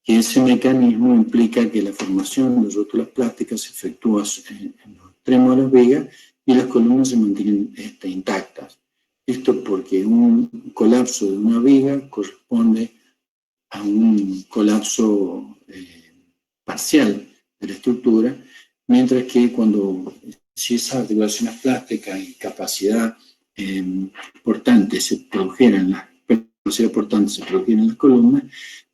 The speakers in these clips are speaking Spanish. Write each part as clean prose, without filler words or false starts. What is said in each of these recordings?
que ese mecanismo implica que la formación de rótulas plásticas se efectúa en los extremos de las vigas y las columnas se mantienen intactas. Esto porque un colapso de una viga corresponde a un colapso parcial de la estructura, mientras que si esas articulaciones plásticas y capacidad portante se produjeran en las columnas,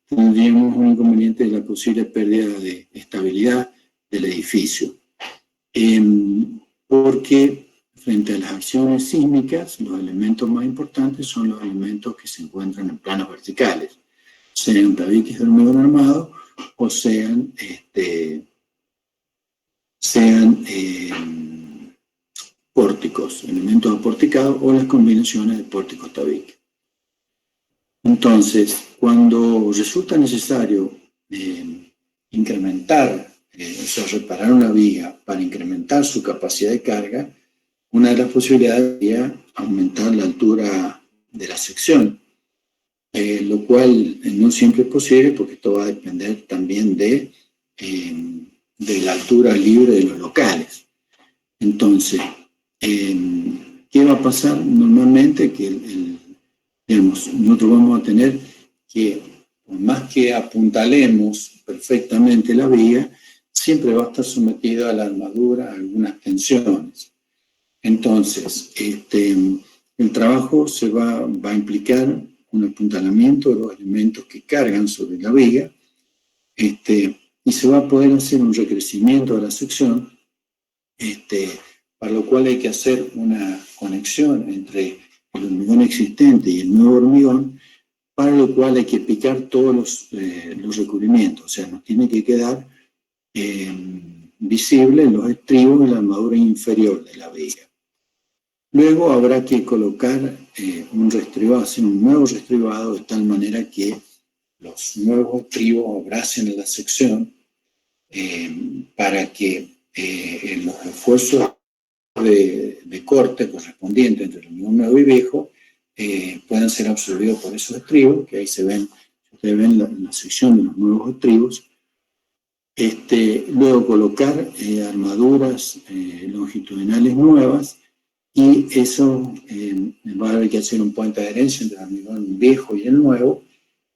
tendríamos un inconveniente de la posible pérdida de estabilidad del edificio. Porque frente a las acciones sísmicas, los elementos más importantes son los elementos que se encuentran en planos verticales, sean tabiques de hormigón armado o sean pórticos, elementos aporticados o las combinaciones de pórticos-tabiques. Entonces, cuando resulta necesario reparar una viga para incrementar su capacidad de carga, una de las posibilidades sería aumentar la altura de la sección, lo cual no siempre es posible porque esto va a depender también de la altura libre de los locales. Entonces, ¿qué va a pasar? Normalmente nosotros vamos a tener que, por más que apuntalemos perfectamente la viga, siempre va a estar sometido a la armadura a algunas tensiones. Entonces, el trabajo va a implicar un apuntalamiento de los elementos que cargan sobre la viga, y se va a poder hacer un recrecimiento de la sección, para lo cual hay que hacer una conexión entre el hormigón existente y el nuevo hormigón, para lo cual hay que picar todos los recubrimientos, o sea, nos tiene que quedar visibles los estribos de la armadura inferior de la viga. Luego habrá que colocar hacer un nuevo reestribado de tal manera que los nuevos estribos abracen a la sección, para que los esfuerzos de corte correspondientes entre el hormigón nuevo y viejo puedan ser absorbidos por esos estribos, que ahí ustedes ven la sección de los nuevos estribos. Luego colocar armaduras longitudinales nuevas, y eso va a haber que hacer un puente de adherencia entre el hormigón viejo y el nuevo,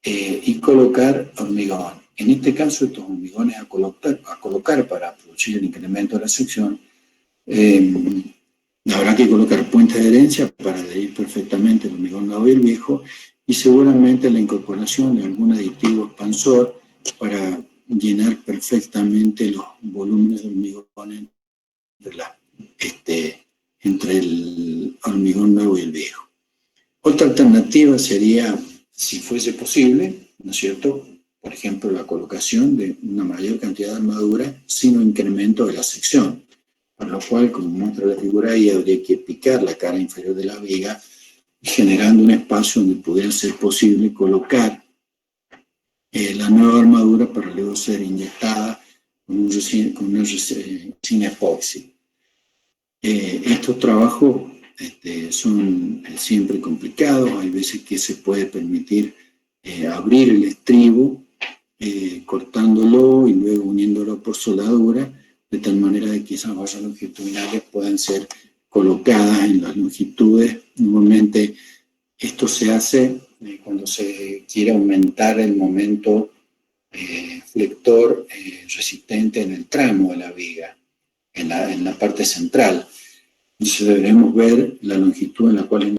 y colocar hormigón. En este caso, estos hormigones a colocar para producir el incremento de la sección, habrá que colocar puentes de adherencia para adherir perfectamente el hormigón nuevo y el viejo, y seguramente la incorporación de algún aditivo expansor para llenar perfectamente los volúmenes de hormigón entre el hormigón nuevo y el viejo. Otra alternativa sería, si fuese posible, ¿no es cierto?, por ejemplo, la colocación de una mayor cantidad de armadura sin un incremento de la sección, para lo cual, como muestra la figura ahí, habría que picar la cara inferior de la viga, generando un espacio donde pudiera ser posible colocar la nueva armadura para luego ser inyectada con una resina epoxi. Estos trabajos son siempre complicados. Hay veces que se puede permitir abrir el estribo, cortándolo y luego uniéndolo por soldadura, de tal manera de que esas vallas longitudinales puedan ser colocadas en las longitudes. Normalmente esto se hace cuando se quiere aumentar el momento flector resistente en el tramo de la viga, en la parte central. Entonces deberemos ver la longitud en la cual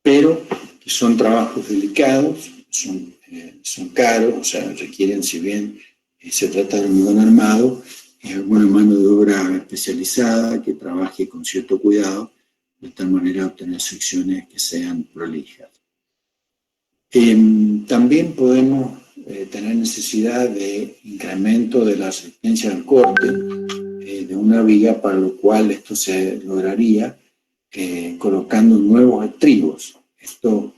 pero que son trabajos delicados, son caros, o sea, requieren, si bien se trata de hormigón armado, alguna mano de obra especializada que trabaje con cierto cuidado, de tal manera obtener secciones que sean prolijas. También podemos tener necesidad de incremento de la resistencia al corte de una viga, para lo cual esto se lograría colocando nuevos estribos. Esto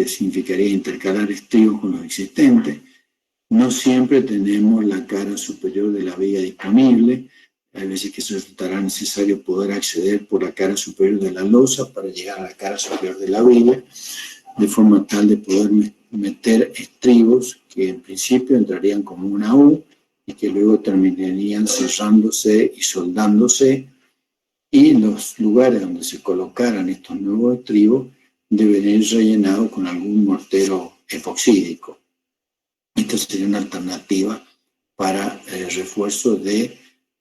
significaría intercalar estribos con los existentes. No siempre tenemos la cara superior de la viga disponible. Hay veces que resultará necesario poder acceder por la cara superior de la losa para llegar a la cara superior de la viga, de forma tal de poder meter estribos que en principio entrarían como una U y que luego terminarían cerrándose y soldándose, y los lugares donde se colocaran estos nuevos estribos deberían ir rellenados con algún mortero epoxídico. Esta sería una alternativa para el refuerzo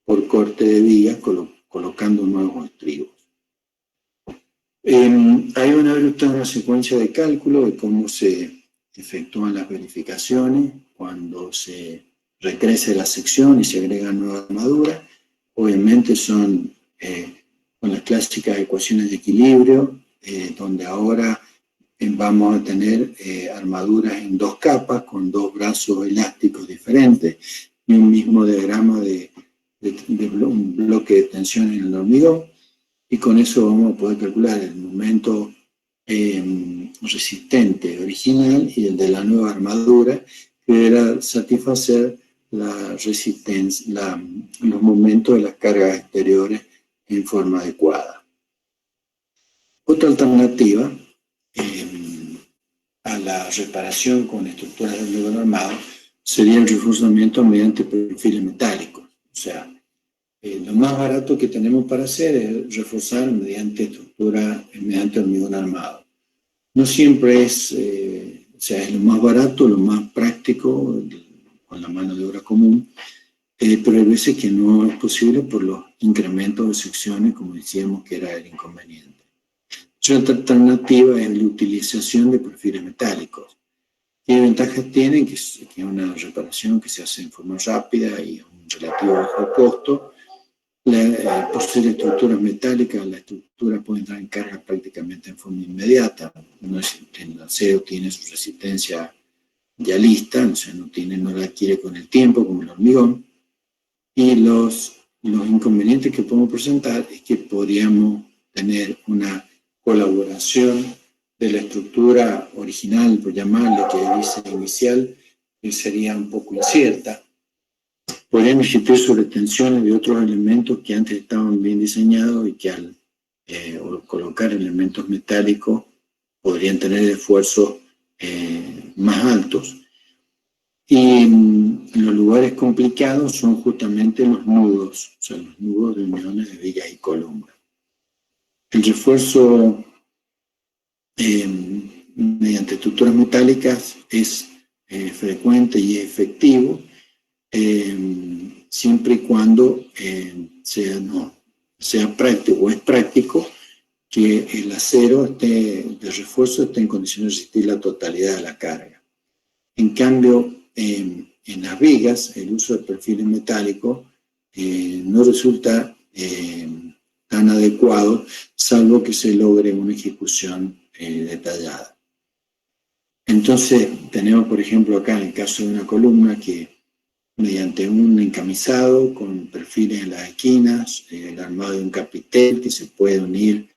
por corte de vigas, colocando nuevos estribos. Ahí van a ver ustedes una secuencia de cálculo de cómo se efectúan las verificaciones cuando se recrece la sección y se agrega nueva armadura. Obviamente son con las clásicas ecuaciones de equilibrio, donde ahora vamos a tener armaduras en 2 capas con 2 brazos elásticos diferentes y un mismo diagrama de un bloque de tensión en el hormigón, y con eso vamos a poder calcular el momento resistente original y el de la nueva armadura, que deberá satisfacer la resistencia, los momentos de las cargas exteriores en forma adecuada. Otra alternativa a la reparación con estructuras de hormigón armado sería el reforzamiento mediante perfiles metálicos. O sea, lo más barato que tenemos para hacer es reforzar mediante hormigón armado. No siempre es lo más barato, lo más práctico, con la mano de obra común, pero hay veces que no es posible por los incrementos de secciones, como decíamos que era el inconveniente. Otra alternativa es la utilización de perfiles metálicos. ¿Qué ventajas tienen? Que es una reparación que se hace en forma rápida y a un relativo bajo costo. Por ser estructuras metálicas, la estructura puede entrar en carga prácticamente en forma inmediata. El acero tiene su resistencia ya lista, o sea, no la adquiere con el tiempo como el hormigón. Y los inconvenientes que podemos presentar es que podríamos tener una colaboración de la estructura original, por llamarle, que dice inicial, que sería un poco incierta. Podrían existir sobretensiones de otros elementos que antes estaban bien diseñados y que al colocar elementos metálicos podrían tener esfuerzos más altos. Y los lugares complicados son justamente los nudos, o sea, los nudos de uniones de vigas y columnas. El refuerzo mediante estructuras metálicas es frecuente y efectivo, siempre y cuando sea práctico o es práctico que el acero de refuerzo esté en condiciones de resistir la totalidad de la carga. En cambio, en las vigas, el uso de perfiles metálicos no resulta tan adecuado, salvo que se logre una ejecución detallada. Entonces, tenemos, por ejemplo, acá en el caso de una columna que mediante un encamisado con perfiles en las esquinas, el armado de un capitel que se puede unir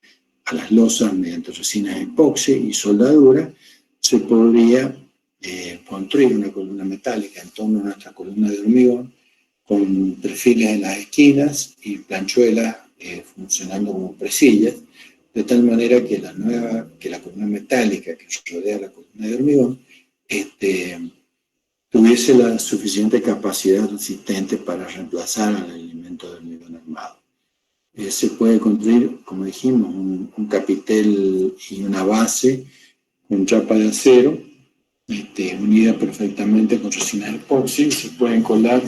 a las losas mediante resinas epoxi y soldadura, se podría construir una columna metálica en torno a nuestra columna de hormigón con perfiles en las esquinas y planchuelas funcionando como presillas, de tal manera que la columna metálica que rodea la columna de hormigón tuviese la suficiente capacidad resistente para reemplazar al elemento de hormigón armado. Se puede construir, como dijimos, un capitel y una base con chapa de acero, unida perfectamente con resinas epoxi. Se pueden colar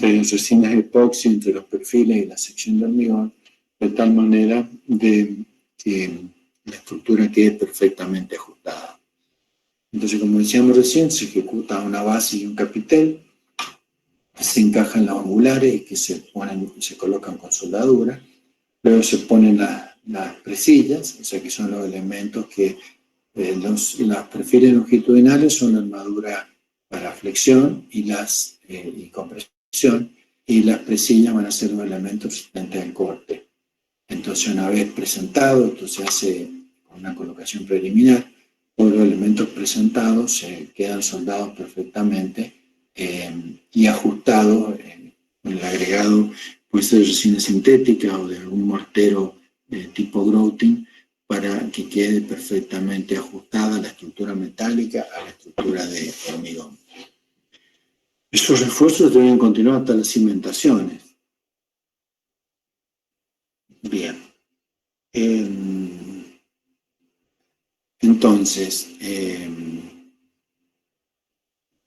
resinas epoxi entre los perfiles y la sección de hormigón, de tal manera de que la estructura quede perfectamente ajustada. Entonces, como decíamos recién, se ejecuta una base y un capitel, que se encajan las angulares y que se colocan con soldadura. Luego se ponen las presillas, o sea que son los elementos que los perfiles longitudinales son la armadura para flexión y compresión, y las presillas van a ser los elementos resistentes al corte. Entonces, una vez presentado, esto se hace con una colocación preliminar, todos los elementos presentados se quedan soldados perfectamente y ajustados. El agregado puede ser de resina sintética o de algún mortero tipo grouting para que quede perfectamente ajustada la estructura metálica a la estructura de hormigón. Estos refuerzos deben continuar hasta las cimentaciones. Bien. Entonces,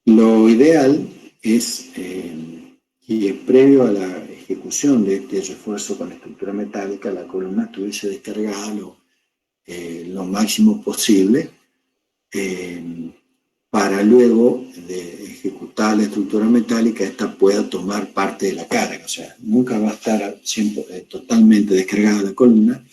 lo ideal es que previo a la ejecución de este refuerzo con estructura metálica, la columna estuviese descargada lo máximo posible para luego de ejecutar la estructura metálica, esta pueda tomar parte de la carga. O sea, nunca va a estar totalmente descargada la columna,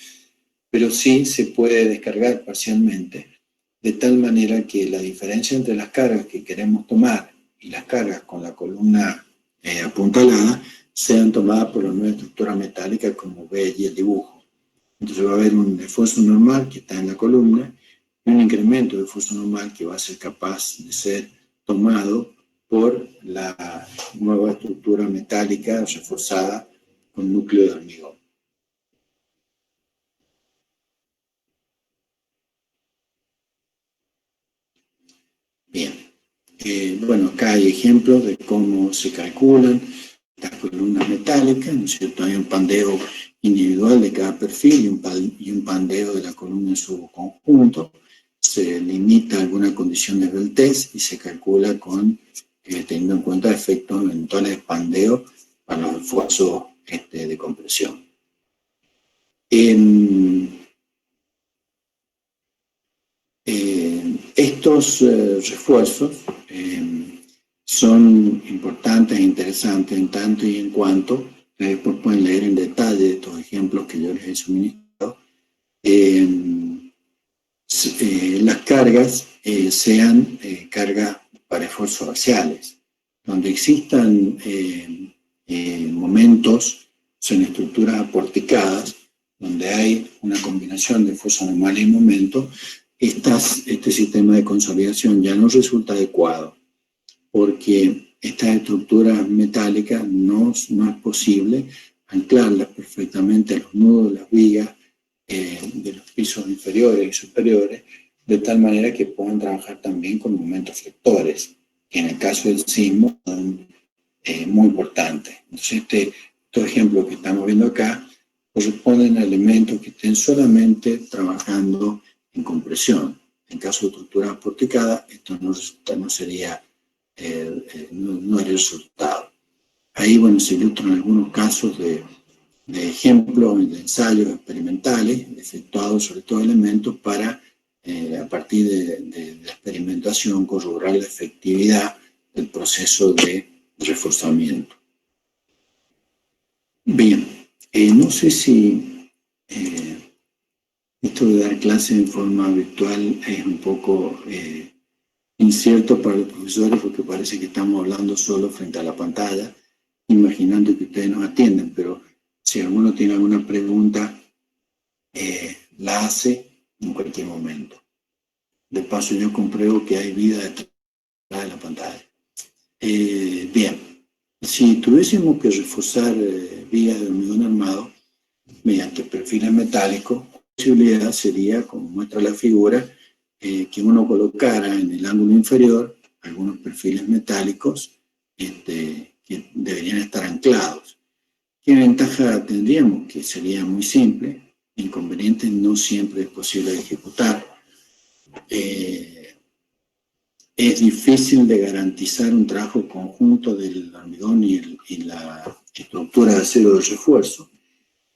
pero sí se puede descargar parcialmente, de tal manera que la diferencia entre las cargas que queremos tomar y las cargas con la columna apuntalada sean tomadas por la nueva estructura metálica, como ve allí el dibujo. Entonces va a haber un esfuerzo normal que está en la columna y un incremento de esfuerzo normal que va a ser capaz de ser tomado por la nueva estructura metálica reforzada con núcleo de hormigón. Bien, bueno, acá hay ejemplos de cómo se calculan las columnas metálicas, ¿no es cierto? Hay un pandeo individual de cada perfil y un pandeo de la columna en su conjunto. Se limita a alguna condición de Beltès y se calcula teniendo en cuenta efectos eventuales de pandeo para los esfuerzos de compresión. Estos refuerzos son importantes e interesantes en tanto y en cuanto, después pueden leer en detalle estos ejemplos que yo les he suministrado, las cargas sean cargas para esfuerzos axiales, donde existan momentos en estructuras aporticadas, donde hay una combinación de fuerza normal y momento. Este sistema de consolidación ya no resulta adecuado, porque estas estructuras metálicas no es posible anclarlas perfectamente a los nudos de las vigas de los pisos inferiores y superiores, de tal manera que puedan trabajar también con momentos flectores, que en el caso del sismo son muy importantes. Entonces, estos ejemplos que estamos viendo acá corresponden a elementos que estén solamente trabajando en compresión. En caso de estructuras aporticadas, esto no sería no el resultado. Ahí, bueno, se ilustran algunos casos de ejemplos de ensayos experimentales efectuados sobre estos elementos para, a partir de la experimentación, corroborar la efectividad del proceso de reforzamiento. Bien, no sé si esto de dar clases en forma virtual es un poco incierto para los profesores, porque parece que estamos hablando solo frente a la pantalla, imaginando que ustedes nos atienden, pero si alguno tiene alguna pregunta, la hace en cualquier momento. De paso, yo compruebo que hay vida detrás de la pantalla. Bien, si tuviésemos que reforzar vigas de hormigón armado mediante perfiles metálicos, la posibilidad sería, como muestra la figura, que uno colocara en el ángulo inferior algunos perfiles metálicos que deberían estar anclados. ¿Qué ventaja tendríamos? Que sería muy simple, inconveniente no siempre es posible de ejecutar. Es difícil de garantizar un trabajo conjunto del hormigón y la estructura de acero de refuerzo.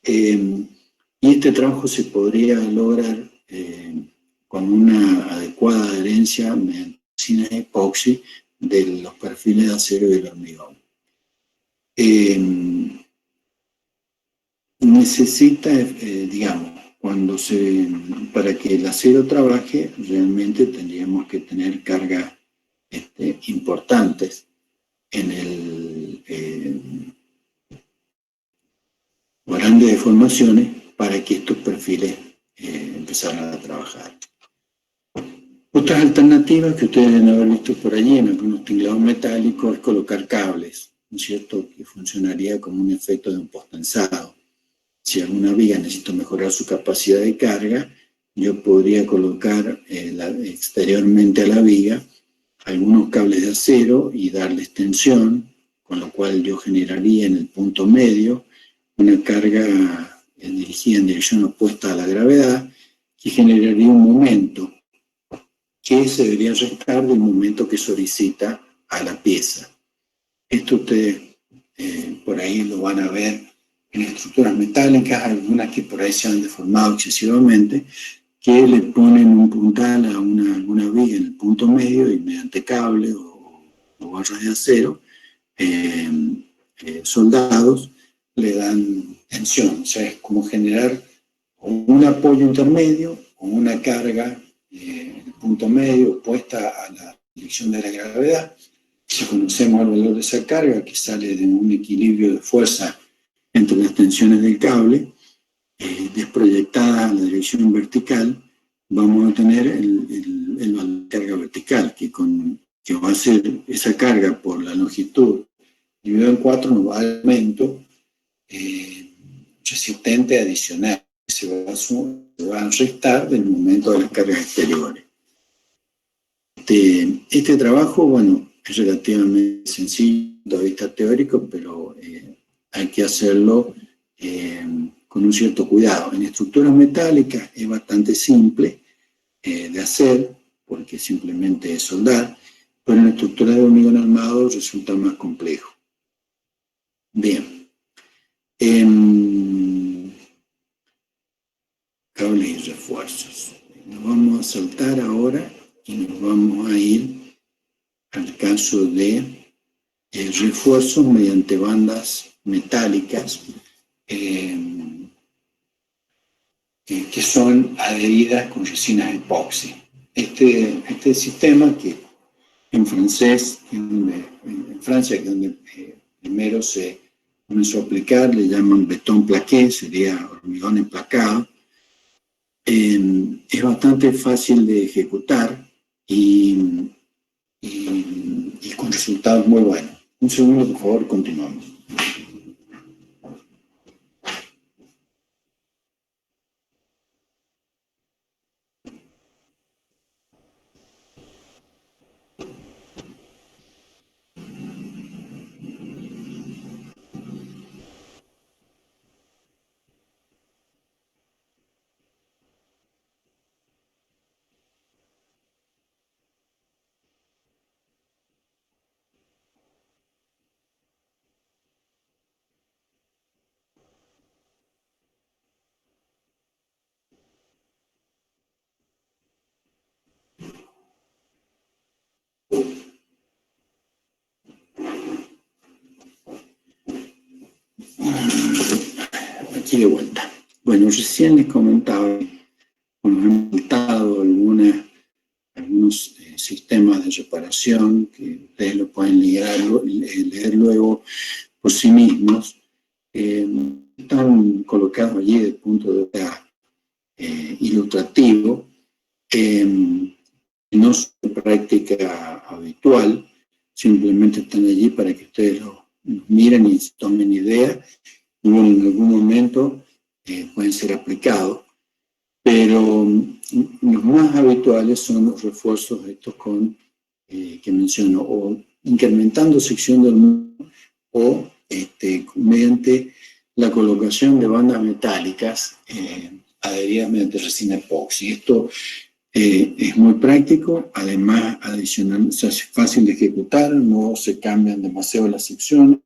Y este trabajo se podría lograr con una adecuada adherencia mediante resinas epoxi de los perfiles de acero y del hormigón. Necesita, digamos, para que el acero trabaje, realmente tendríamos que tener cargas importantes grandes deformaciones para que estos perfiles empezaran a trabajar. Otras alternativas que ustedes deben haber visto por allí en algunos tinglados metálicos es colocar cables, ¿no es cierto?, que funcionaría como un efecto de un posttensado. Si alguna viga necesita mejorar su capacidad de carga, yo podría colocar exteriormente a la viga algunos cables de acero y darles tensión, con lo cual yo generaría en el punto medio una carga dirigida en dirección opuesta a la gravedad, que generaría un momento que se debería restar del momento que solicita a la pieza. Esto ustedes por ahí lo van a ver en estructuras metálicas, algunas que por ahí se han deformado excesivamente, que le ponen un puntal a alguna viga en el punto medio y mediante cable o barras de acero soldados le dan tensión. O sea, es como generar un apoyo intermedio o una carga en el punto medio opuesta a la dirección de la gravedad. Si conocemos el valor de esa carga, que sale de un equilibrio de fuerza entre las tensiones del cable, desproyectada a la dirección vertical, vamos a tener el valor de carga vertical, que va a ser esa carga por la longitud dividido en 4 nos va a dar un aumento resistente adicional, que se va a restar del momento de las cargas exteriores. Este trabajo, bueno, es relativamente sencillo desde el vista teórico, pero hay que hacerlo con un cierto cuidado. En estructuras metálicas es bastante simple de hacer, porque simplemente es soldar, pero en estructuras de hormigón armado resulta más complejo. Bien. Cables y refuerzos. Nos vamos a saltar ahora y nos vamos a ir al caso de refuerzos mediante bandas metálicas que son adheridas con resinas epoxi. Este sistema, que en francés, en Francia, que es donde primero se comenzó a aplicar, le llaman betón plaqué, sería hormigón emplacado. Es bastante fácil de ejecutar y con resultados muy buenos. Un segundo, por favor, continuamos. Aquí de vuelta. Bueno, recién les comentaba, hemos montado algunos sistemas de reparación que ustedes lo pueden leer luego por sí mismos. Están colocados allí desde el punto de vista ilustrativo, no es una práctica habitual, simplemente están allí para que ustedes los miren y se tomen idea, y bueno, en algún momento pueden ser aplicados, pero los más habituales son los refuerzos estos que menciono, o incrementando sección del muro, o mediante la colocación de bandas metálicas adheridas mediante resina epoxi. Esto es muy práctico, además adicional, se hace fácil de ejecutar, no se cambian demasiado las secciones,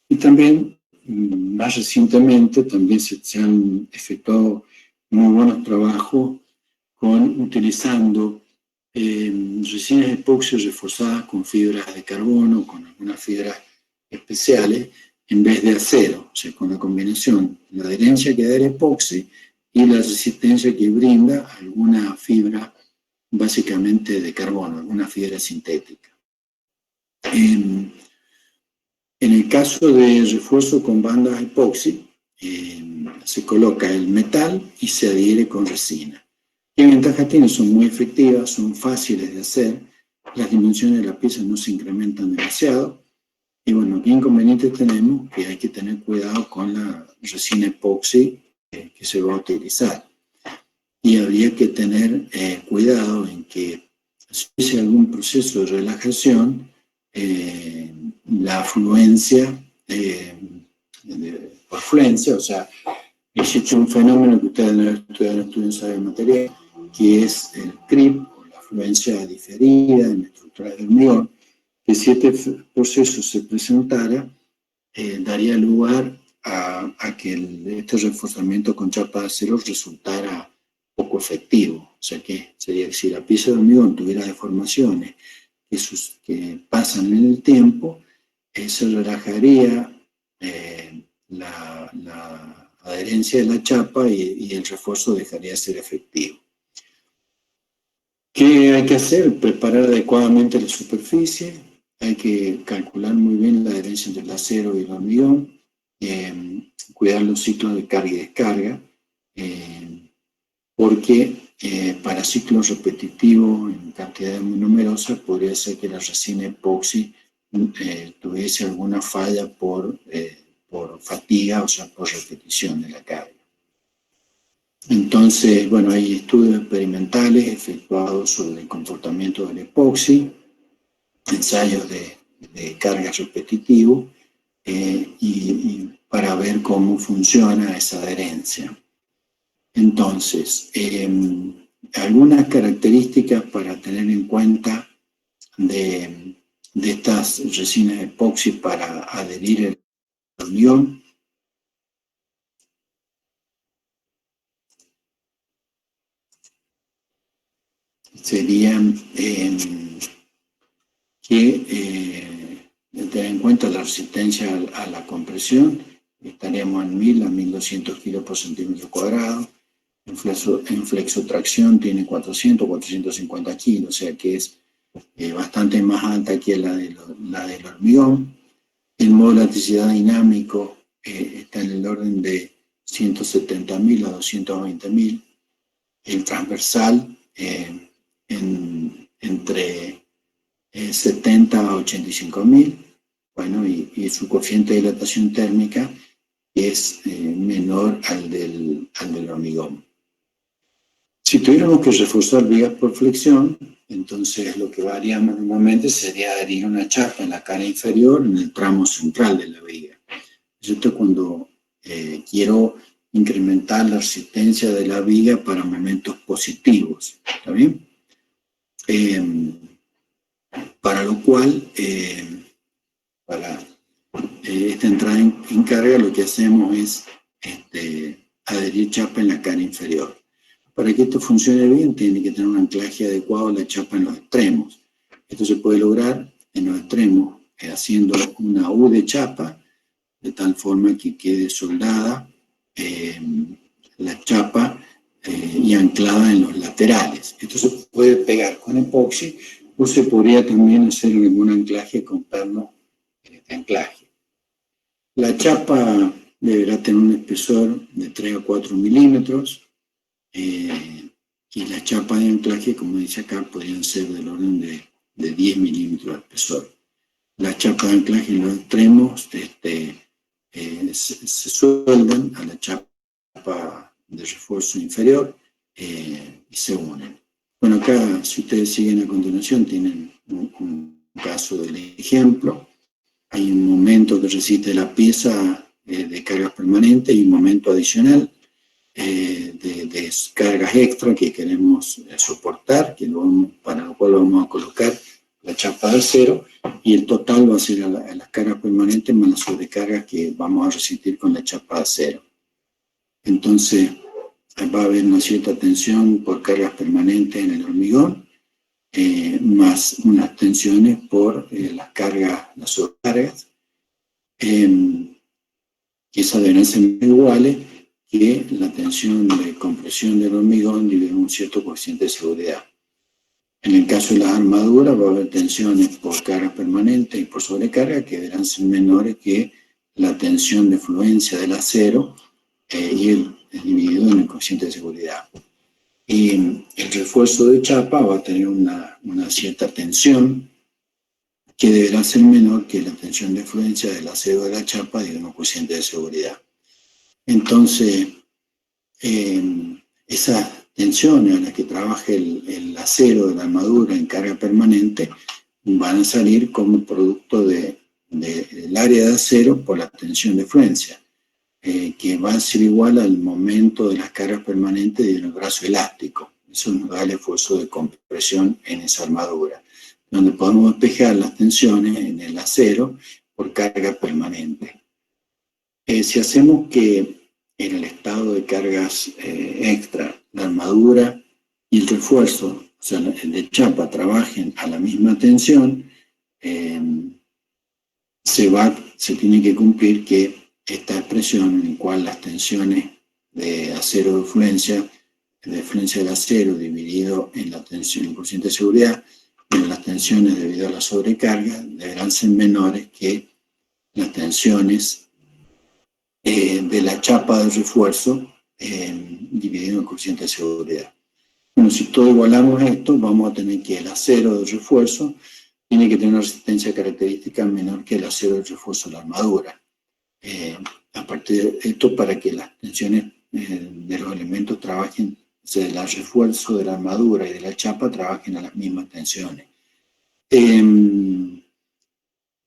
y también más recientemente también se han efectuado muy buenos trabajos utilizando resinas epoxi reforzadas con fibras de carbono, con algunas fibras especiales, en vez de acero, o sea, con la combinación, la adherencia que da el epoxi y la resistencia que brinda alguna fibra básicamente de carbono, alguna fibra sintética. En el caso de refuerzo con bandas epoxi, se coloca el metal y se adhiere con resina. ¿Qué ventajas tiene? Son muy efectivas, son fáciles de hacer, las dimensiones de la pieza no se incrementan demasiado, y bueno, ¿qué inconvenientes tenemos? Que hay que tener cuidado con la resina epoxi que se va a utilizar. y habría que tener cuidado en que si hubiese algún proceso de relajación, la afluencia, por fluencia, o sea, existe un fenómeno que ustedes han estudiado en estudios de material, que es el CRIP, o la afluencia diferida en estructuras de hormigón, que si este proceso se presentara, daría lugar a que este reforzamiento con chapa de acero resultara poco efectivo. O sea que sería que si la pieza de hormigón tuviera deformaciones que pasan en el tiempo, se relajaría la adherencia de la chapa y el refuerzo dejaría de ser efectivo. ¿Qué hay que hacer? Preparar adecuadamente la superficie, hay que calcular muy bien la adherencia entre el acero y el hormigón, cuidar los ciclos de carga y descarga, porque para ciclos repetitivos en cantidades muy numerosas podría ser que la resina epoxi tuviese alguna falla por fatiga, o sea, por repetición de la carga. Entonces, bueno, hay estudios experimentales efectuados sobre el comportamiento del epoxi, ensayos de cargas repetitivos, y para ver cómo funciona esa adherencia. Entonces, algunas características para tener en cuenta de estas resinas epoxi para adherir el hormigón. Serían tener en cuenta la resistencia a la compresión, estaríamos en 1000 a 1200 kilos por centímetro cuadrado. En flexotracción tiene 400, 450 kilos, o sea que es bastante más alta que la del hormigón. El modo de elasticidad dinámico está en el orden de 170.000 a 220.000. El transversal entre 70 a 85.000. Bueno, y su coeficiente de dilatación térmica es menor al del hormigón. Si tuviéramos que reforzar vigas por flexión, entonces lo que haríamos normalmente sería adherir una chapa en la cara inferior, en el tramo central de la viga. Esto es cuando quiero incrementar la resistencia de la viga para momentos positivos, ¿está bien? Para lo cual, para esta entrada en carga, lo que hacemos es adherir chapa en la cara inferior. Para que esto funcione bien, tiene que tener un anclaje adecuado a la chapa en los extremos. Esto se puede lograr en los extremos haciendo una U de chapa, de tal forma que quede soldada la chapa y anclada en los laterales. Esto se puede pegar con epoxi o se podría también hacer algún anclaje con perno de anclaje. La chapa deberá tener un espesor de 3 a 4 milímetros. Y las chapas de anclaje, como dice acá, podrían ser del orden de 10 milímetros de espesor. Las chapas de anclaje en los extremos se sueldan a la chapa de refuerzo inferior y se unen. Bueno, acá, si ustedes siguen a continuación, tienen un caso del ejemplo. Hay un momento que resiste la pieza de cargas permanentes y un momento adicional de cargas extra que queremos soportar, para lo cual vamos a colocar la chapa de acero, y el total va a ser a las cargas permanentes más las sobrecargas que vamos a resistir con la chapa de acero. Entonces va a haber una cierta tensión por cargas permanentes en el hormigón, más unas tensiones por las sobrecargas, que esas deben ser iguales que la tensión de compresión del hormigón dividido un cierto coeficiente de seguridad. En el caso de las armaduras va a haber tensiones por carga permanente y por sobrecarga que deberán ser menores que la tensión de fluencia del acero y el dividido en el coeficiente de seguridad. Y el refuerzo de chapa va a tener una cierta tensión que deberá ser menor que la tensión de fluencia del acero de la chapa y de un coeficiente de seguridad. Entonces, esas tensiones a las que trabaje el acero de la armadura en carga permanente van a salir como producto del área de acero por la tensión de fluencia, que va a ser igual al momento de las cargas permanentes del brazo elástico. Eso nos da el esfuerzo de compresión en esa armadura, donde podemos despejar las tensiones en el acero por carga permanente. Si hacemos que en el estado de cargas extra, la armadura y el refuerzo, o sea, el de chapa, trabajen a la misma tensión, se tiene que cumplir que esta expresión en la cual las tensiones de acero de fluencia del acero dividido en la tensión, el cociente de seguridad, en las tensiones debido a la sobrecarga, deberán ser menores que las tensiones de la chapa de refuerzo dividido en el coeficiente de seguridad. Bueno, si todo igualamos esto, vamos a tener que el acero de refuerzo tiene que tener una resistencia característica menor que el acero de refuerzo de la armadura. A partir de esto, para que las tensiones de los elementos trabajen, o sea, el refuerzo de la armadura y de la chapa trabajen a las mismas tensiones.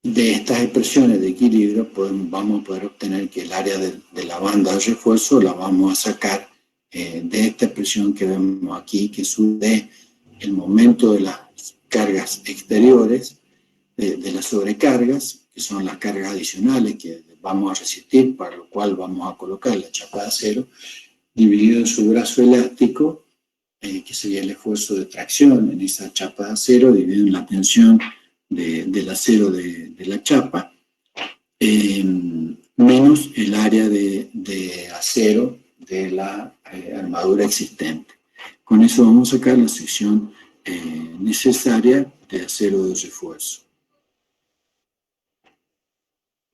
De estas expresiones de equilibrio vamos a poder obtener que el área de la banda de refuerzo la vamos a sacar de esta expresión que vemos aquí, que sube el momento de las cargas exteriores, de las sobrecargas, que son las cargas adicionales que vamos a resistir, para lo cual vamos a colocar la chapa de acero, dividido en su brazo elástico, que sería el esfuerzo de tracción en esa chapa de acero, dividido en la tensión del acero de la chapa, menos el área de acero de la armadura existente. Con eso vamos a sacar la sección necesaria de acero de refuerzo.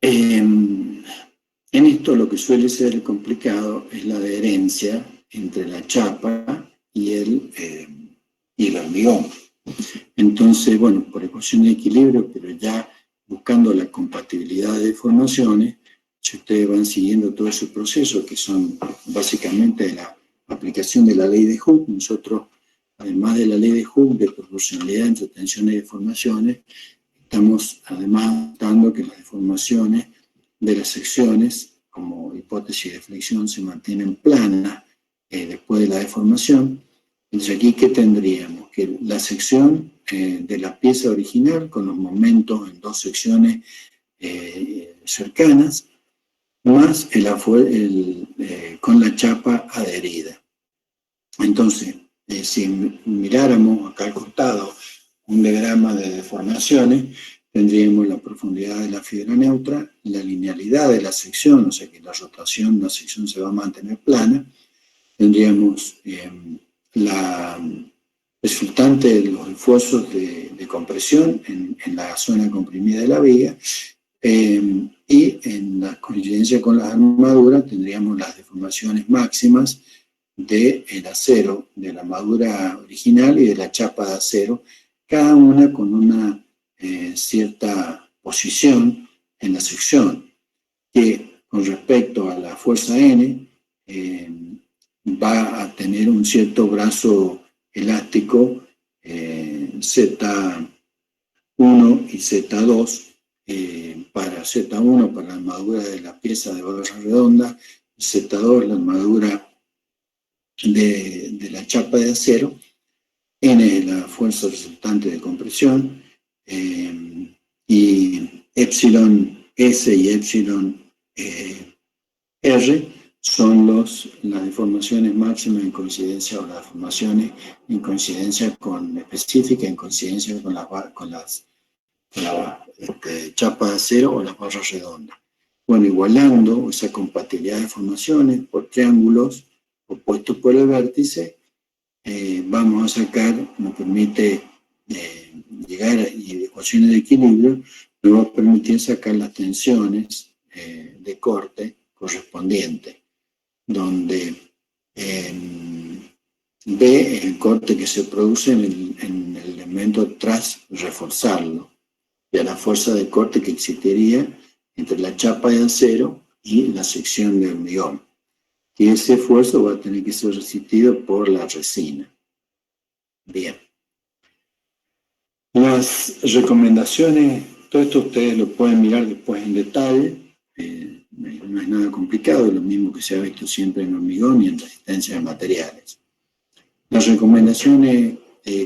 En esto lo que suele ser complicado es la adherencia entre la chapa y el hormigón. Entonces, bueno, por ecuación de equilibrio, pero ya buscando la compatibilidad de deformaciones, si ustedes van siguiendo todo ese proceso, que son básicamente la aplicación de la ley de Hooke, nosotros, además de la ley de Hooke de proporcionalidad entre tensiones y deformaciones, estamos además dando que las deformaciones de las secciones, como hipótesis de flexión, se mantienen planas después de la deformación. Entonces aquí, ¿qué tendríamos? Que la sección de la pieza original, con los momentos en dos secciones cercanas, más con la chapa adherida. Entonces, si miráramos acá al costado un diagrama de deformaciones, tendríamos la profundidad de la fibra neutra, la linealidad de la sección, o sea que la rotación de la sección se va a mantener plana, tendríamos la resultante de los esfuerzos de compresión en la zona comprimida de la viga, y en la coincidencia con las armaduras tendríamos las deformaciones máximas del acero, de la armadura original y de la chapa de acero, cada una con una cierta posición en la sección, que con respecto a la fuerza N va a tener un cierto brazo elástico Z1 y Z2, para Z1 para la armadura de la pieza de barra redonda, y Z2 la armadura de la chapa de acero. N es la fuerza resultante de compresión, y epsilon S y epsilon R son las deformaciones máximas en coincidencia, o las deformaciones en coincidencia específica, en coincidencia con la chapa de acero o las barras redondas. Bueno, igualando esa compatibilidad de formaciones por triángulos opuestos por el vértice, vamos a sacar, nos permite llegar a ecuaciones de equilibrio, nos va a permitir sacar las tensiones de corte correspondientes, donde B es el corte que se produce en el elemento tras reforzarlo, y a la fuerza de corte que existiría entre la chapa de acero y la sección de hormigón. que ese esfuerzo va a tener que ser resistido por la resina. Bien. Las recomendaciones, todo esto ustedes lo pueden mirar después en detalle, no es nada complicado, es lo mismo que se ha visto siempre en hormigón y en resistencia de materiales. Las recomendaciones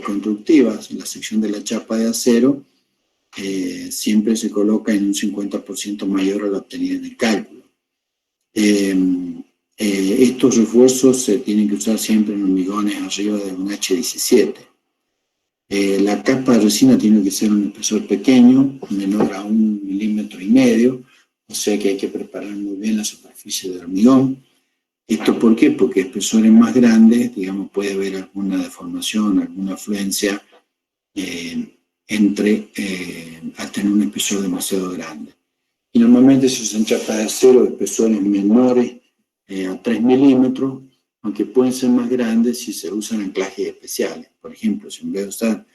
constructivas en la sección de la chapa de acero siempre se coloca en un 50% mayor a la obtenida en el cálculo. Estos refuerzos se tienen que usar siempre en hormigones arriba de un H17. La capa de resina tiene que ser un espesor pequeño, menor a 1,5 milímetros, o sea que hay que preparar muy bien la superficie del hormigón. ¿Esto por qué? Porque espesores más grandes, digamos, puede haber alguna deformación, alguna afluencia al tener un espesor demasiado grande. Y normalmente se usan chapas de acero de espesores menores a 3 milímetros, aunque pueden ser más grandes si se usan anclajes especiales. Por ejemplo, si en vez de usar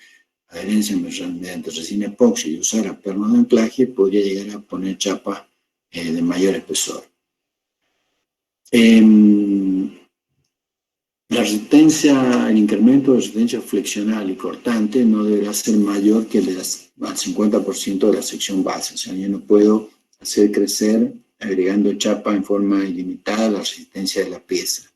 adherencia mediante resina epoxi y usar pernos de anclaje, podría llegar a poner chapas de mayor espesor. La resistencia, el incremento de resistencia flexional y cortante no deberá ser mayor que al 50% de la sección base. O sea, yo no puedo hacer crecer agregando chapa en forma ilimitada la resistencia de la pieza.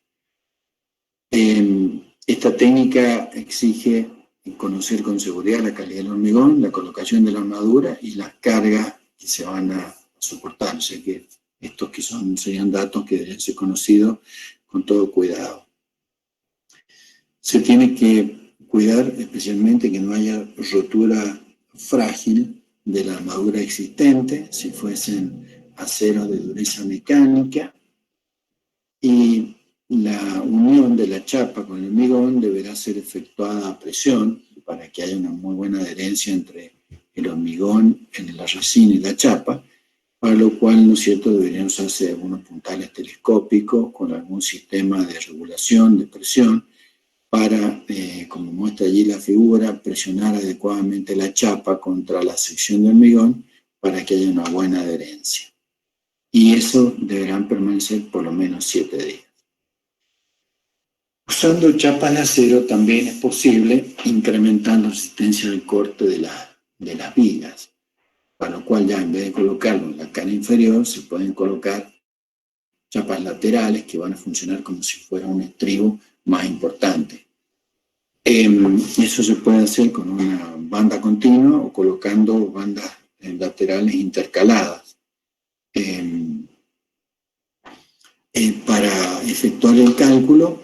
Esta técnica exige conocer con seguridad la calidad del hormigón, la colocación de la armadura y las cargas que se van a soportar. O sea que estos serían datos que deben ser conocidos con todo cuidado. Se tiene que cuidar especialmente que no haya rotura frágil de la armadura existente, si fuesen aceros de dureza mecánica, y la unión de la chapa con el hormigón deberá ser efectuada a presión para que haya una muy buena adherencia entre el hormigón, la resina y la chapa, para lo cual, ¿no es cierto?, deberían usarse algunos puntales telescópicos con algún sistema de regulación de presión para, como muestra allí la figura, presionar adecuadamente la chapa contra la sección de hormigón para que haya una buena adherencia. Y eso deberán permanecer por lo menos 7 días. Usando chapas de acero también es posible incrementar la resistencia del corte de las vigas, para lo cual ya en vez de colocarlo en la cara inferior se pueden colocar chapas laterales que van a funcionar como si fuera un estribo más importante. Eso se puede hacer con una banda continua o colocando bandas laterales intercaladas. Para efectuar el cálculo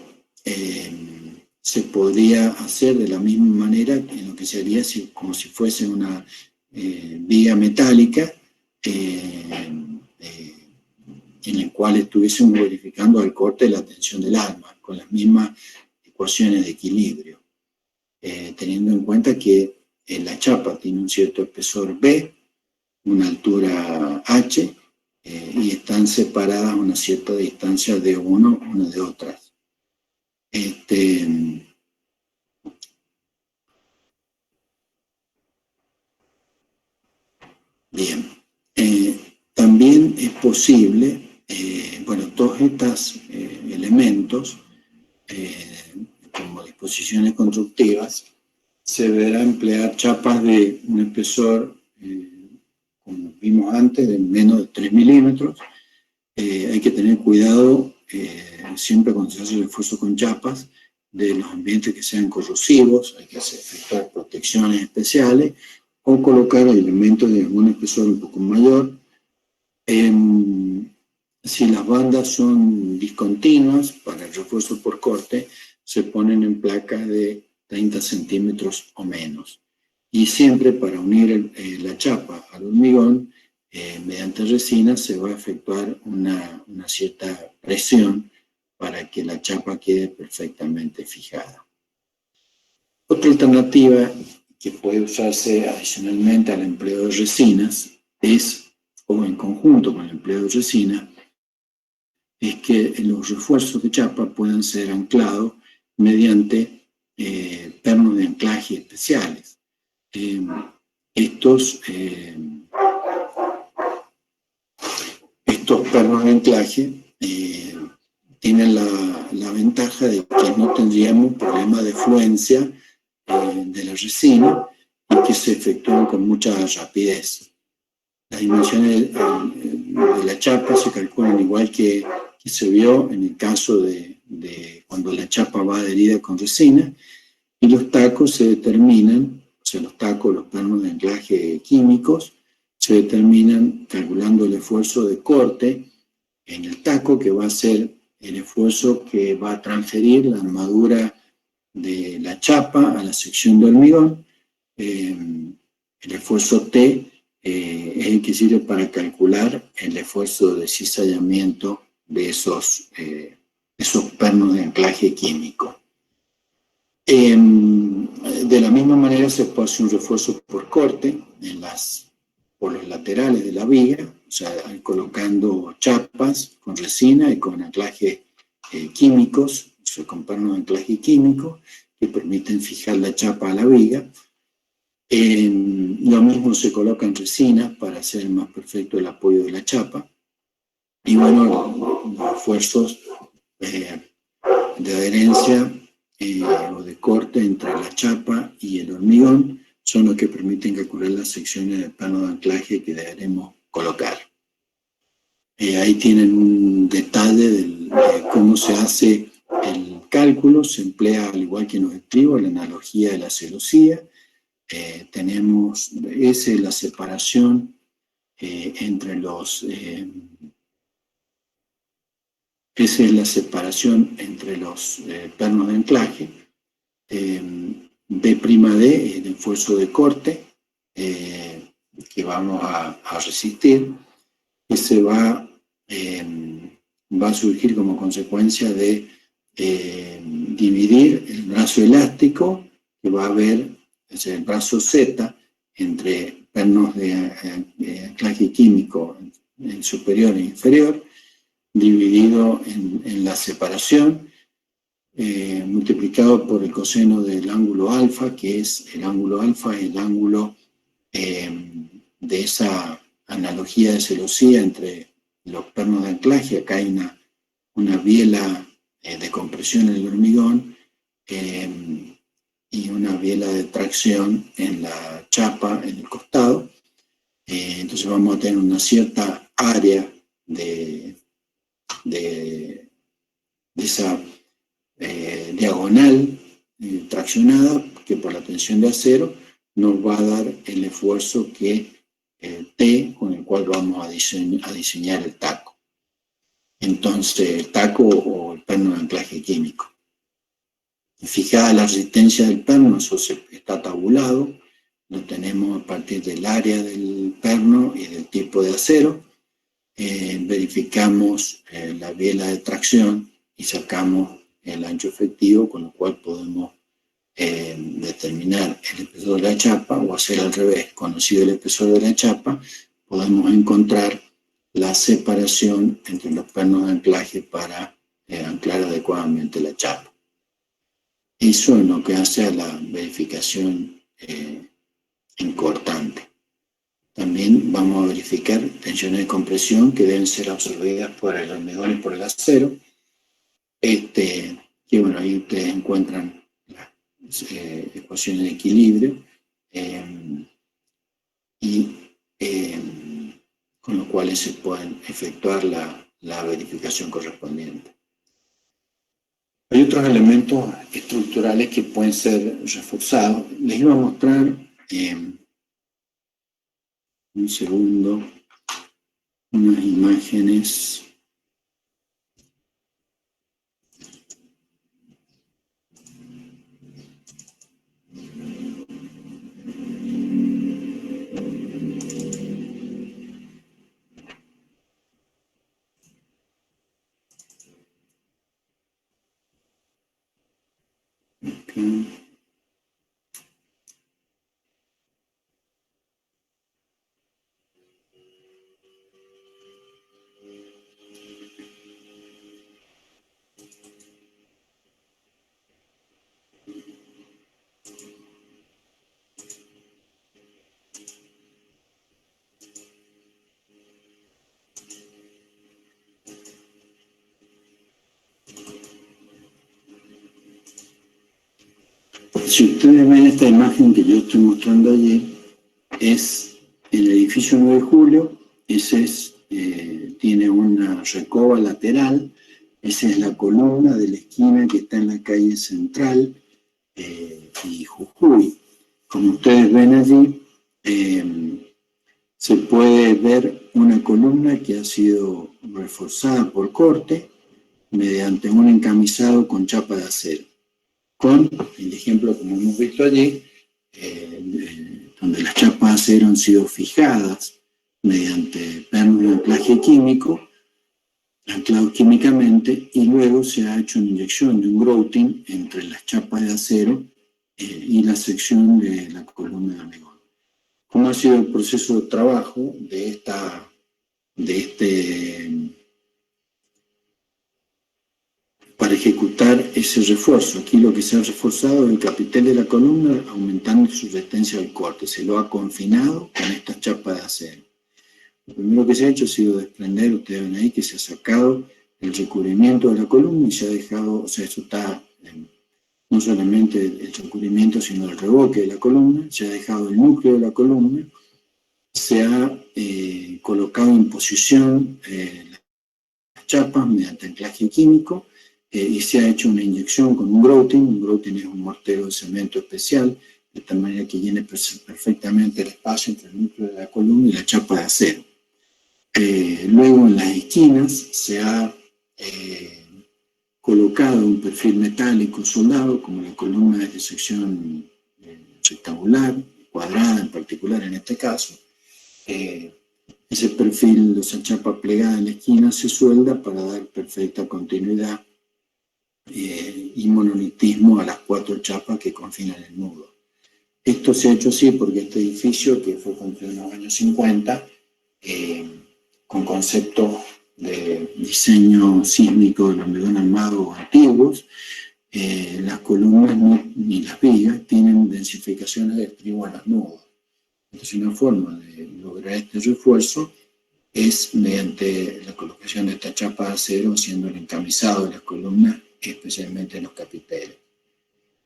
se podría hacer de la misma manera en lo que se haría como si fuese una viga metálica en la cual estuviésemos verificando el corte de la tensión del arma con las mismas ecuaciones de equilibrio, teniendo en cuenta que la chapa tiene un cierto espesor B, una altura H, y están separadas a una cierta distancia de una de otras. Bien. También es posible, todos estos elementos, como disposiciones constructivas, se deberá emplear chapas de un espesor, como vimos antes, de menos de 3 milímetros. Hay que tener cuidado siempre cuando se hace el esfuerzo con chapas de los ambientes que sean corrosivos, hay que efectuar protecciones especiales o colocar elementos de algún espesor un poco mayor. Si las bandas son discontinuas, para el refuerzo por corte, se ponen en placas de 30 centímetros o menos. Y siempre para unir la chapa al hormigón, mediante resina se va a efectuar una cierta presión para que la chapa quede perfectamente fijada. Otra alternativa que puede usarse adicionalmente al empleo de resinas o en conjunto con el empleo de resina, es que los refuerzos de chapa puedan ser anclados mediante pernos de anclaje especiales. Estos pernos de anclaje tienen la ventaja de que no tendríamos problema de fluencia de la resina y que se efectúan con mucha rapidez. Las dimensiones de la chapa se calculan igual que se vio en el caso de cuando la chapa va adherida con resina, y los tacos se determinan, o sea, los tacos, los pernos de anclaje químicos, se determinan calculando el esfuerzo de corte en el taco, que va a ser el esfuerzo que va a transferir la armadura de la chapa a la sección de hormigón. El esfuerzo T es el que sirve para calcular el esfuerzo de cizallamiento de esos pernos de anclaje químico. De la misma manera se puede hacer un refuerzo por corte por los laterales de la viga, o sea, colocando chapas con resina y con anclajes químicos, o sea, con pernos de anclaje químico, que permiten fijar la chapa a la viga. Lo mismo se coloca en resina para hacer más perfecto el apoyo de la chapa. Y bueno, los esfuerzos de adherencia o de corte entre la chapa y el hormigón son los que permiten calcular las secciones del plano de anclaje que deberemos colocar. Ahí tienen un detalle de cómo se hace el cálculo. Se emplea, al igual que en los estribos, la analogía de la celosía. Tenemos la separación entre los pernos de anclaje. D'D, el esfuerzo de corte que vamos a resistir, que se va a surgir como consecuencia de dividir el brazo elástico, que va a haber el brazo Z entre pernos de anclaje químico en superior e inferior, dividido en la separación, multiplicado por el coseno del ángulo alfa, que es el ángulo alfa, el ángulo de esa analogía de celosía entre los pernos de anclaje. Acá hay una biela de compresión en el hormigón y una biela de tracción en la chapa, en el costado. Entonces vamos a tener una cierta área de esa diagonal traccionada, que por la tensión de acero nos va a dar el esfuerzo T con el cual vamos a diseñar el taco. Entonces, el taco o el perno de anclaje químico. Fijada la resistencia del perno, eso está tabulado, lo tenemos a partir del área del perno y del tipo de acero. Verificamos la biela de tracción y sacamos el ancho efectivo, con lo cual podemos determinar el espesor de la chapa, o hacer al revés. Conocido el espesor de la chapa, podemos encontrar la separación entre los pernos de anclaje para anclar adecuadamente la chapa. Eso es lo que hace a la verificación en cortante. También vamos a verificar tensiones de compresión que deben ser absorbidas por el hormigón y por el acero. Que bueno, ahí ustedes encuentran las ecuaciones de equilibrio con los cuales se pueden efectuar la verificación correspondiente. Hay otros elementos estructurales que pueden ser reforzados. Les iba a mostrar un segundo unas imágenes. Okay. Si ustedes ven esta imagen que yo estoy mostrando allí, es el edificio 9 de Julio, ese es, tiene una recoba lateral, esa es la columna de la esquina que está en la calle Central y Jujuy. Como ustedes ven allí, se puede ver una columna que ha sido reforzada por corte mediante un encamisado con chapa de acero, con el ejemplo como hemos visto allí, donde las chapas de acero han sido fijadas mediante pernos de anclaje químico, anclados químicamente, y luego se ha hecho una inyección de un grouting entre las chapas de acero y la sección de la columna de hormigón. ¿Cómo ha sido el proceso de trabajo para ejecutar ese refuerzo? Aquí lo que se ha reforzado es el capitel de la columna, aumentando su resistencia al corte. Se lo ha confinado con esta chapa de acero. Lo primero que se ha hecho ha sido desprender, ustedes ven ahí que se ha sacado el recubrimiento de la columna y se ha dejado, o sea, eso está, no solamente el recubrimiento, sino el revoque de la columna, se ha dejado el núcleo de la columna, se ha colocado en posición las chapas mediante anclaje químico y se ha hecho una inyección con un grouting. Un grouting es un mortero de cemento especial, de tal manera que llene perfectamente el espacio entre el núcleo de la columna y la chapa de acero. Luego en las esquinas se ha colocado un perfil metálico soldado, como la columna es de sección rectangular, cuadrada en particular en este caso. Ese perfil, esa chapa plegada en la esquina, se suelda para dar perfecta continuidad y monolitismo a las 4 chapas que confinan el nudo. Esto se ha hecho así porque este edificio, que fue construido en los años 50, con conceptos de diseño sísmico del hormigón armado antiguos, las columnas ni las vigas tienen densificaciones de trigo en los nudos. Entonces, una forma de lograr este refuerzo es mediante la colocación de esta chapa de acero, haciendo el encamisado de las columnas, especialmente en los capiteles.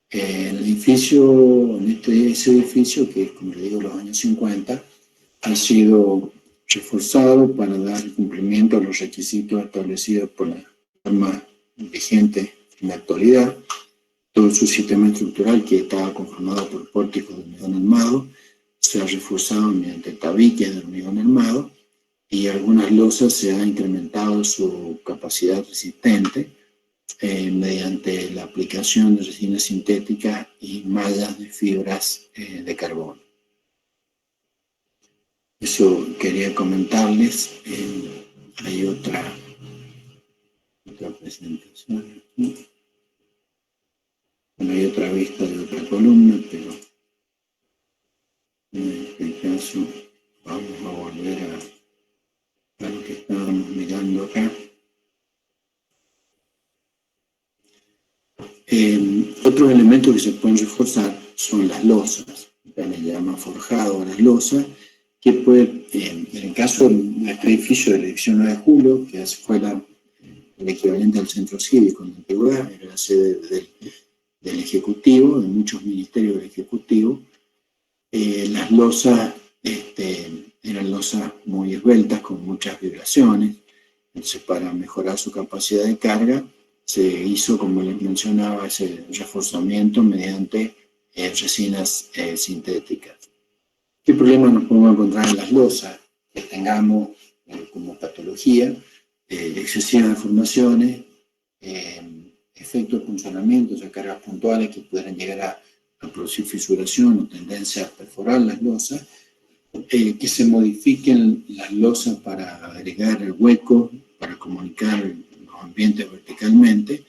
El edificio, ese edificio, que es, como le digo, los años 50, ha sido reforzado para dar cumplimiento a los requisitos establecidos por la norma vigente en la actualidad. Todo su sistema estructural, que estaba conformado por pórticos de hormigón armado, se ha reforzado mediante tabiques de hormigón armado, y algunas losas se ha incrementado su capacidad resistente mediante la aplicación de resina sintética y mallas de fibras de carbono. Eso quería comentarles. Hay otra presentación aquí. Bueno, hay otra vista de otra columna, pero en este caso vamos a volver a lo que estábamos mirando acá. Otros elementos que se pueden reforzar son las losas. Acá le llama forjado a las losas, que puede, en el caso de este edificio de la edificio 9 de Julio, que fue el equivalente al centro cívico en la antigüedad, era la sede del Ejecutivo, de muchos ministerios del Ejecutivo, las losas eran losas muy esbeltas, con muchas vibraciones. Entonces, para mejorar su capacidad de carga, se hizo, como les mencionaba, ese reforzamiento mediante resinas sintéticas. ¿Qué problemas nos podemos encontrar en las losas? Que tengamos como patología excesivas deformaciones, efectos de funcionamiento, o sea, cargas puntuales que pudieran llegar a producir fisuración o tendencia a perforar las losas, que se modifiquen las losas para agregar el hueco, para comunicar los ambientes verticalmente,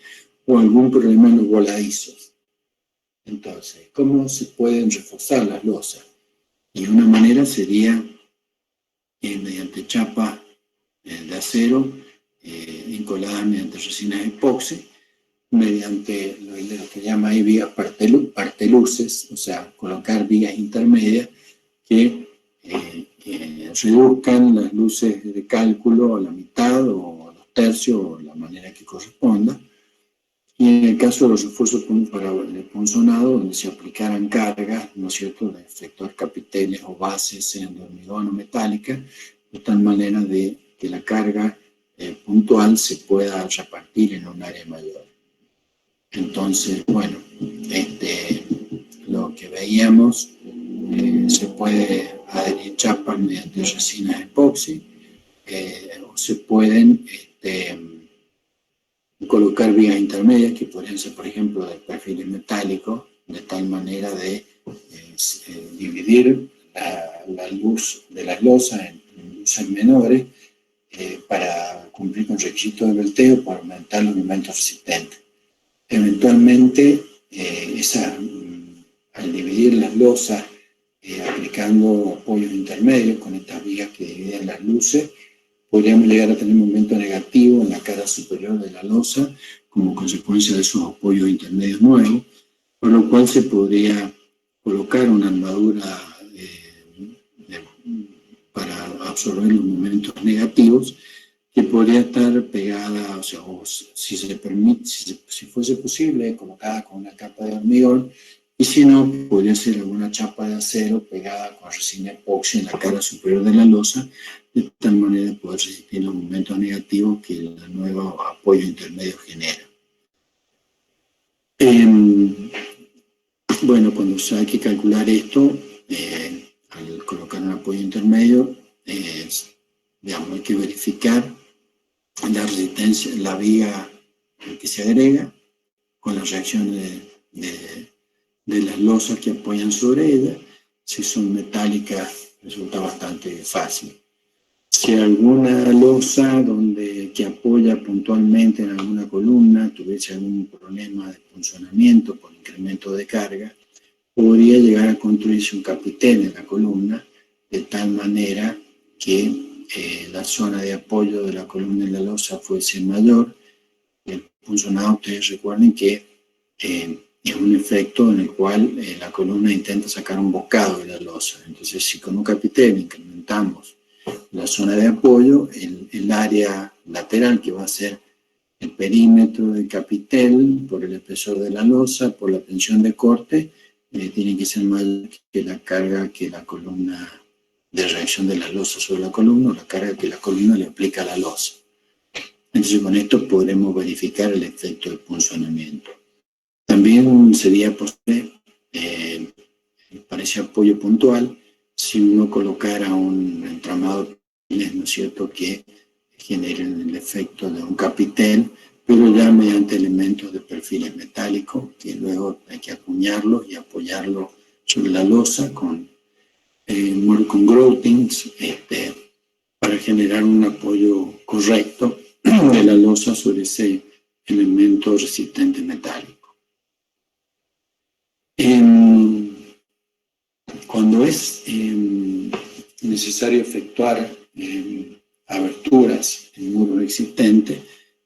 o algún problema en los voladizos. Entonces, ¿cómo se pueden reforzar las losas? Y una manera sería mediante chapas de acero encoladas mediante resinas epoxi, mediante lo que llama ahí vigas parteluces, o sea, colocar vigas intermedias que reduzcan las luces de cálculo a la mitad o a los tercios o la manera que corresponda, Y en el caso de los refuerzos para el punzonado, donde se aplicaran cargas, ¿no es cierto?, de efectuar capiteles o bases de hormigón o metálica, de tal manera de que la carga puntual se pueda repartir en un área mayor. Entonces, bueno, lo que veíamos, se puede adherir chapas mediante resinas epoxi, o se pueden colocar vigas intermedias que podrían ser, por ejemplo, de perfiles metálicos, de tal manera de dividir la luz de las losas en luces menores para cumplir con requisitos de volteo para aumentar los momentos resistentes. Eventualmente, al dividir las losas aplicando apoyos intermedios con estas vigas que dividen las luces, podríamos llegar a tener un momento negativo en la cara superior de la losa como consecuencia de esos apoyos intermedios nuevos, por lo cual se podría colocar una armadura para absorber los momentos negativos que podría estar pegada, o si se le permite, si fuese posible, colocada con una capa de hormigón, y si no, podría ser alguna chapa de acero pegada con resina epoxi en la cara superior de la losa, de tal manera de poder resistir los momentos negativos que el nuevo apoyo intermedio genera. Bueno, cuando hay que calcular esto, al colocar un apoyo intermedio, digamos, hay que verificar la resistencia, la viga que se agrega con la reacción de las losas que apoyan sobre ella. Si son metálicas, resulta bastante fácil. Si alguna losa que apoya puntualmente en alguna columna tuviese algún problema de funcionamiento por incremento de carga, podría llegar a construirse un capitel en la columna de tal manera que la zona de apoyo de la columna en la losa fuese mayor. El punzonado, ustedes recuerden que es un efecto en el cual la columna intenta sacar un bocado de la losa. Entonces, si con un capitel incrementamos la zona de apoyo, el área lateral, que va a ser el perímetro del capitel, por el espesor de la losa, por la tensión de corte, tiene que ser mayor que la carga que la columna, de reacción de la losa sobre la columna, o la carga que la columna le aplica a la losa. Entonces, con esto podremos verificar el efecto de punzonamiento. También sería posible, para ese apoyo puntual, si uno colocara un entramado, ¿no es cierto?, que genere el efecto de un capitel, pero ya mediante elementos de perfiles metálicos, que luego hay que acuñarlos y apoyarlos sobre la losa con groutings, para generar un apoyo correcto de la losa sobre ese elemento resistente metálico. Cuando es necesario efectuar aberturas en muro existente,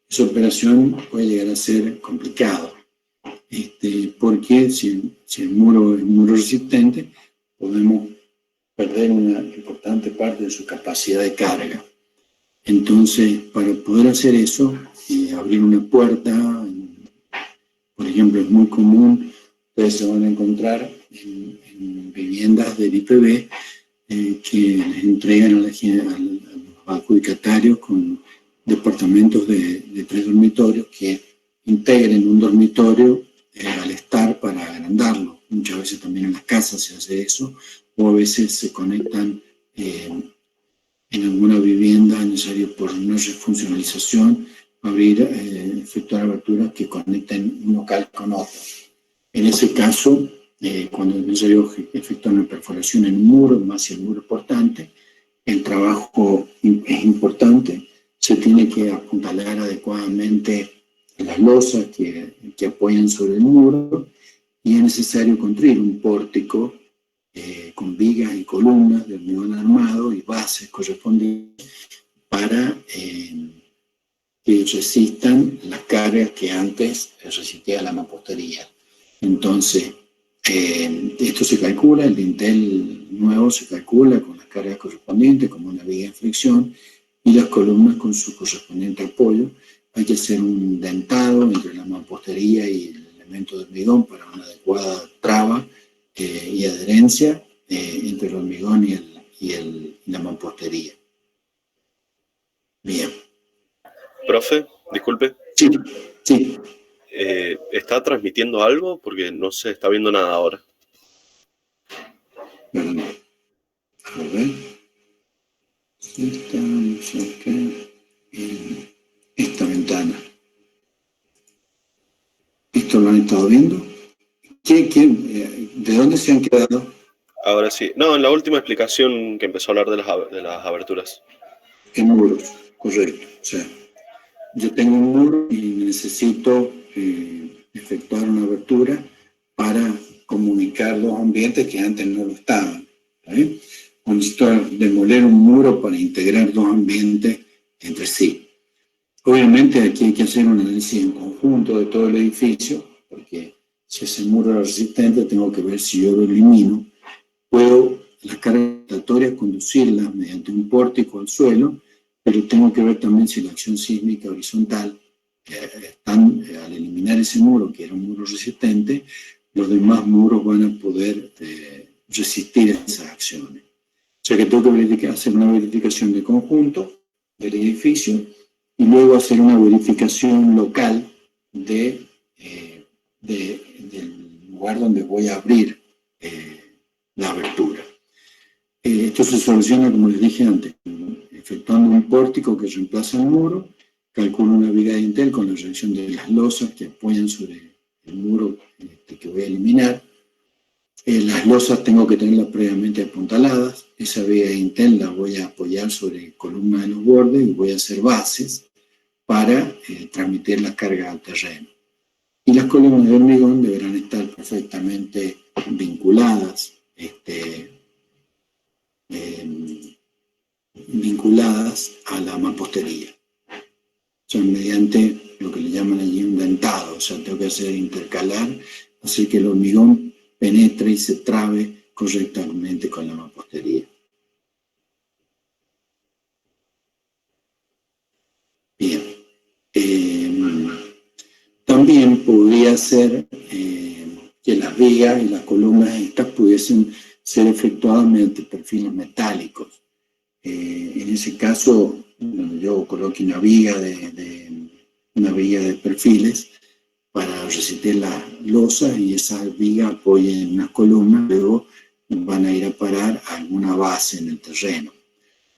esa operación puede llegar a ser complicado, porque si el muro es un muro resistente, podemos perder una importante parte de su capacidad de carga. Entonces, para poder hacer eso, abrir una puerta, por ejemplo, es muy común, ustedes se van a encontrar en viviendas del IPB que les entregan a los adjudicatarios con departamentos de 3 dormitorios que integren un dormitorio al estar para agrandarlo. Muchas veces también en las casas se hace eso, o a veces se conectan en alguna vivienda necesario por una refuncionalización, efectuar aberturas que conecten un local con otro. En ese caso, cuando es necesario efectuar una perforación en un muro, más si el muro es portante, el trabajo es importante, se tiene que apuntalar adecuadamente las losas que apoyan sobre el muro, y es necesario construir un pórtico con vigas y columnas de hormigón armado y bases correspondientes para que resistan las cargas que antes resistía la mampostería. Entonces, esto se calcula, el dintel nuevo se calcula con las cargas correspondientes, como una viga en flexión, y las columnas con su correspondiente apoyo, hay que hacer un dentado entre la mampostería y el elemento de hormigón para una adecuada traba y adherencia entre el hormigón y la mampostería. Bien. Profe, disculpe. Sí, sí. ¿Está transmitiendo algo? Porque no se está viendo nada ahora. Perdón. A ver. Estamos acá en esta ventana. ¿Esto lo han estado viendo? ¿De dónde se han quedado? Ahora sí. No, en la última explicación que empezó a hablar de las aberturas. En muros, correcto. O sea, yo tengo un muro y necesito efectuar una abertura para comunicar dos ambientes que antes no lo estaban. ¿Vale? Necesito demoler un muro para integrar dos ambientes entre sí. Obviamente aquí hay que hacer un análisis en conjunto de todo el edificio, porque si ese muro es resistente, tengo que ver si yo lo elimino. Puedo las cargas gravitatorias conducirlas mediante un pórtico al suelo, pero tengo que ver también si la acción sísmica horizontal, al eliminar ese muro, que era un muro resistente, los demás muros van a poder resistir esas acciones. O sea que tengo que hacer una verificación de conjunto del edificio y luego hacer una verificación local del lugar donde voy a abrir la abertura. Esto se soluciona, como les dije antes, efectuando un pórtico que reemplaza el muro, calculo una viga de dintel con la reacción de las losas que apoyan sobre el muro que voy a eliminar. Las losas tengo que tenerlas previamente apuntaladas. Esa viga de dintel la voy a apoyar sobre columnas de los bordes y voy a hacer bases para transmitir las cargas al terreno. Y las columnas de hormigón deberán estar perfectamente vinculadas, vinculadas a la mampostería. O sea, mediante lo que le llaman allí un dentado. O sea, tengo que hacer intercalar, hacer que el hormigón penetre y se trabe correctamente con la mampostería. Bien. También podría ser que las vigas y las columnas estas pudiesen ser efectuadas mediante perfiles metálicos. En ese caso, yo coloque una viga de perfiles para resistir las losas y esas vigas apoyen unas columnas, luego van a ir a parar a alguna base en el terreno.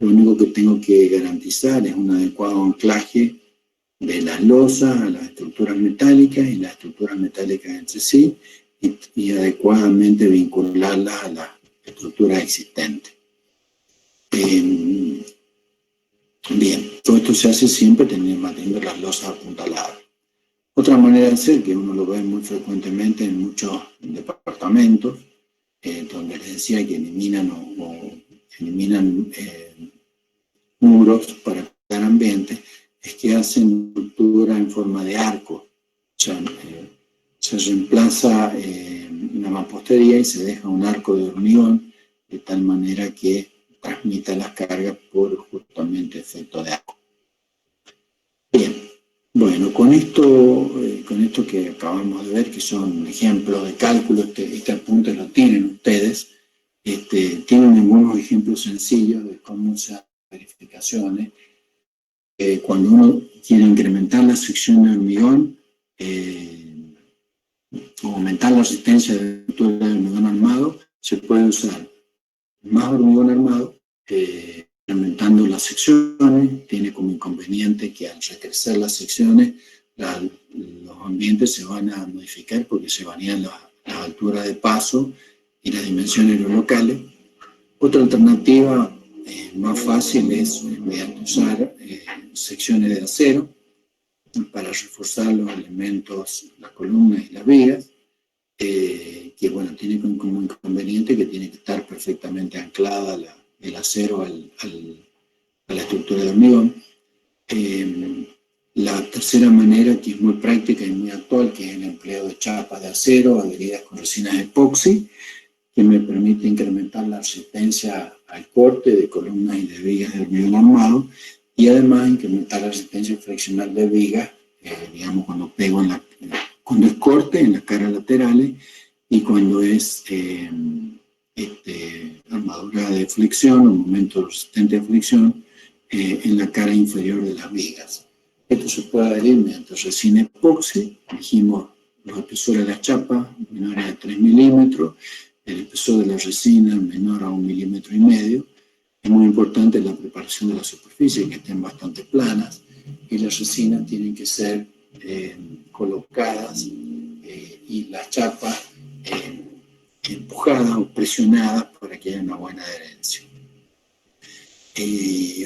Lo único que tengo que garantizar es un adecuado anclaje de las losas a las estructuras metálicas y las estructuras metálicas entre sí y adecuadamente vincularlas a la estructura existente. Bien, todo esto se hace siempre manteniendo las losas apuntaladas. Otra manera de hacer, que uno lo ve muy frecuentemente en muchos departamentos, donde les decía que eliminan muros para crear ambiente, es que hacen estructura en forma de arco. O sea, se reemplaza una mampostería y se deja un arco de hormigón de tal manera que transmita las cargas por justamente efecto de arco. Bien, bueno, con esto que acabamos de ver, que son ejemplos de cálculo, este apunte lo tienen ustedes, tienen algunos ejemplos sencillos de cómo se hacen verificaciones. Cuando uno quiere incrementar la sección de hormigón, aumentar la resistencia de hormigón armado, se puede usar más hormigón armado, aumentando las secciones. Tiene como inconveniente que al recrecer las secciones, los ambientes se van a modificar porque se varían las alturas de paso y las dimensiones locales. Otra alternativa más fácil es mediante usar secciones de acero para reforzar los elementos, las columnas y las vigas, que bueno, tiene como inconveniente que tiene que estar perfectamente anclada el acero a la estructura de hormigón. La tercera manera, que es muy práctica y muy actual, que es el empleo de chapas de acero adheridas con resinas epoxi, que me permite incrementar la resistencia al corte de columnas y de vigas de hormigón armado y además incrementar la resistencia friccional de vigas, digamos, cuando pego cuando es corte en las caras laterales y cuando es armadura de flexión o momento resistente a flexión en la cara inferior de las vigas. Esto se puede adherir mediante resina epoxi. Dijimos los espesores de la chapa menores a 3 milímetros, el espesor de la resina menor a 1,5 milímetros. Es muy importante la preparación de la superficie, que estén bastante planas, y las resinas tienen que ser colocadas y la chapa empujadas o presionadas para que haya una buena adherencia.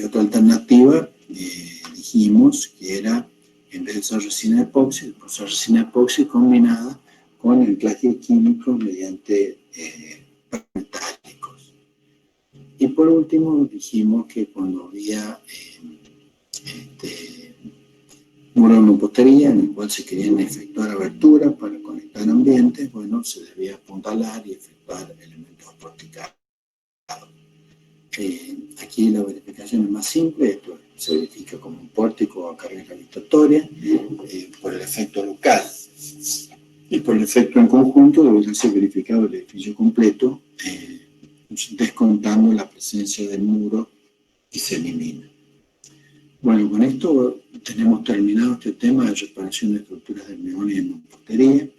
Otra alternativa, dijimos que era, en vez de usar resina epoxi, usar resina epoxi combinada con anclaje químico mediante metálicos. Y por último, dijimos que cuando había muro de mampostería en el cual se querían efectuar aberturas para conectar ambientes, bueno, se debía apuntalar y efectuar elementos porticados. Aquí la verificación es más simple, esto se verifica como un pórtico a carga gravitatoria por el efecto local. Y por el efecto en conjunto debe ser verificado el edificio completo, descontando la presencia del muro y se elimina. Bueno, con esto tenemos terminado este tema de reparación de estructuras de hormigón y de mampostería.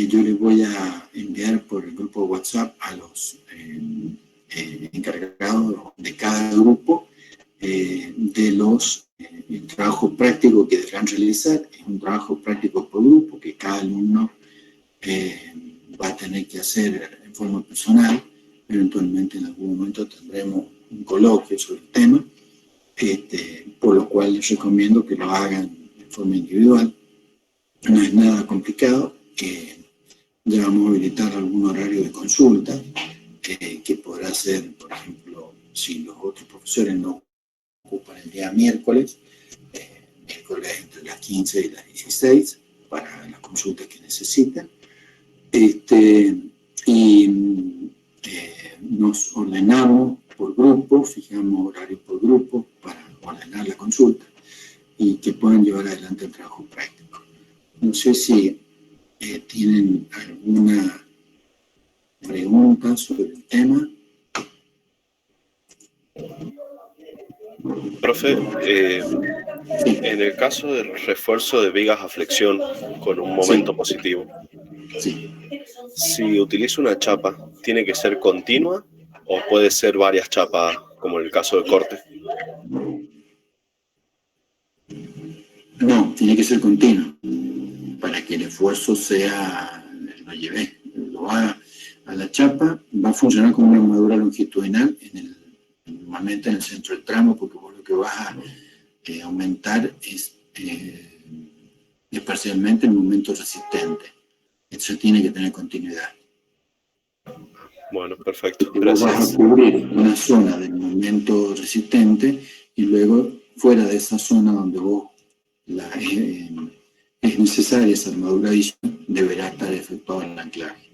Yo les voy a enviar por el grupo de WhatsApp a los encargados de cada grupo de los el trabajo práctico que deberán realizar. Es un trabajo práctico por grupo que cada alumno va a tener que hacer en forma personal. Eventualmente en algún momento tendremos un coloquio sobre el tema, por lo cual les recomiendo que lo hagan de forma individual. No es nada complicado. Ya vamos a habilitar algún horario de consulta que podrá ser, por ejemplo, si los otros profesores no ocupan el día miércoles entre las 15 y las 16 para las consultas que necesitan. Nos ordenamos por grupo, fijamos horarios por grupo para ordenar la consulta y que puedan llevar adelante el trabajo práctico. No sé si tienen alguna pregunta sobre el tema. Profe, en el caso del refuerzo de vigas a flexión con un momento positivo, si utilizo una chapa, ¿tiene que ser continua o puede ser varias chapas, como en el caso del corte? No, tiene que ser continua para que el esfuerzo lo haga a la chapa. Va a funcionar como una armadura longitudinal normalmente en el centro del tramo, porque vos lo que vas a aumentar es parcialmente el momento resistente. Eso tiene que tener continuidad. Bueno, perfecto. Gracias. Vos vas a cubrir una zona del momento resistente y luego fuera de esa zona donde vos es necesaria esa armadura adicional, deberá estar efectuado el anclaje.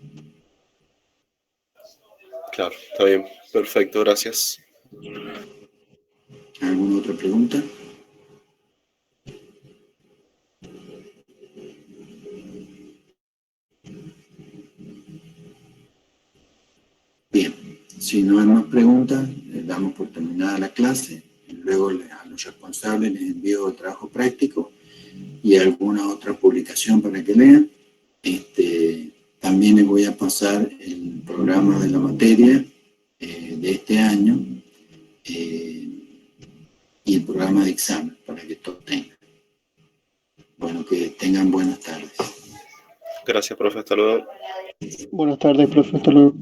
Claro, está bien. Perfecto, gracias. ¿Alguna otra pregunta? Bien, si no hay más preguntas, les damos por terminada la clase y luego a los responsables les envío el trabajo práctico y alguna otra publicación para que lean. También les voy a pasar el programa de la materia de este año y el programa de examen para que todos tengan. Bueno, que tengan buenas tardes. Gracias, profe. Hasta luego. Buenas tardes, profe. Hasta luego.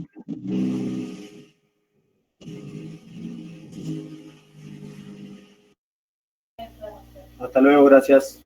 Hasta luego, gracias.